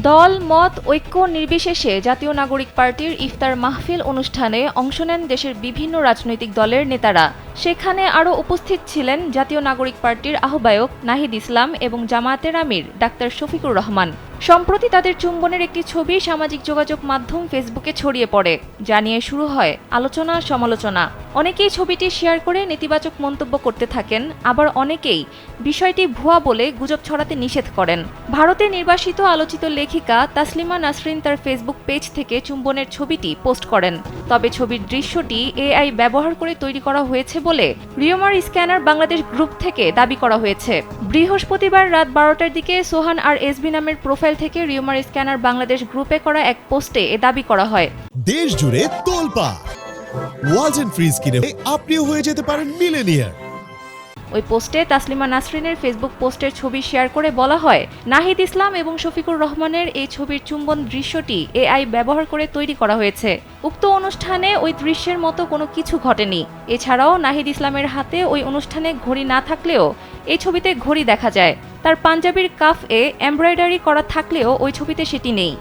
দল মত ঐক্য নির্বিশেষে জাতীয় নাগরিক পার্টির ইফতার মাহফিল অনুষ্ঠানে অংশ নেন দেশের বিভিন্ন রাজনৈতিক দলের নেতারা। সেখানে আরও উপস্থিত ছিলেন জাতীয় নাগরিক পার্টির আহ্বায়ক নাহিদ ইসলাম এবং জামায়াতের আমির ডাক্তার শফিকুর রহমান। সম্প্রতি তাদের চুম্বনের একটি ছবি সামাজিক যোগাযোগ মাধ্যম ফেসবুকে ছড়িয়ে পড়ে, যা নিয়ে শুরু হয় আলোচনা সমালোচনা। অনেকেই ছবিটি শেয়ার করে নেতিবাচক মন্তব্য করতে থাকেন, আবার অনেকেই বিষয়টি ভুয়া বলে গুজব ছড়াতে নিষেধ করেন। ভারতে নির্বাসিত আলোচিত লেখিকা তাসলিমা নাসরিন তার ফেসবুক পেজ থেকে চুম্বনের ছবিটি পোস্ট করেন। তবে ছবির দৃশ্যটি এআই ব্যবহার করে তৈরি করা হয়েছে বলে রিউমার স্ক্যানার বাংলাদেশ গ্রুপ থেকে দাবি করা হয়েছে। বৃহস্পতিবার রাত 12টার দিকে সোহান আর এসবি নামের প্রোফাইল থেকে রিউমার স্ক্যানার বাংলাদেশ গ্রুপে করা এক পোস্টে এ দাবি করা হয়। দেশ জুড়ে তোলপাড় ওয়ালটন ফ্রিজ কিনে আপনিও হয়ে যেতে পারেন মিলেনিয়ার। ওই পোস্টে তাসলিমা নাসরিনের ফেসবুক পোস্টের ছবি শেয়ার করে বলা হয়, নাহিদ ইসলাম এবং শফিকুর রহমানের এই ছবির চুম্বন দৃশ্যটি এআই ব্যবহার করে তৈরি করা হয়েছে। উক্ত অনুষ্ঠানে ওই দৃশ্যের মতো কোনো কিছু ঘটেনি। এছাড়াও নাহিদ ইসলামের হাতে ওই অনুষ্ঠানে ঘড়ি না থাকলেও এই ছবিতে ঘড়ি দেখা যায়। তার পাঞ্জাবির কাফ এ এমব্রয়ডারি করা থাকলেও ওই ছবিতে সেটি নেই।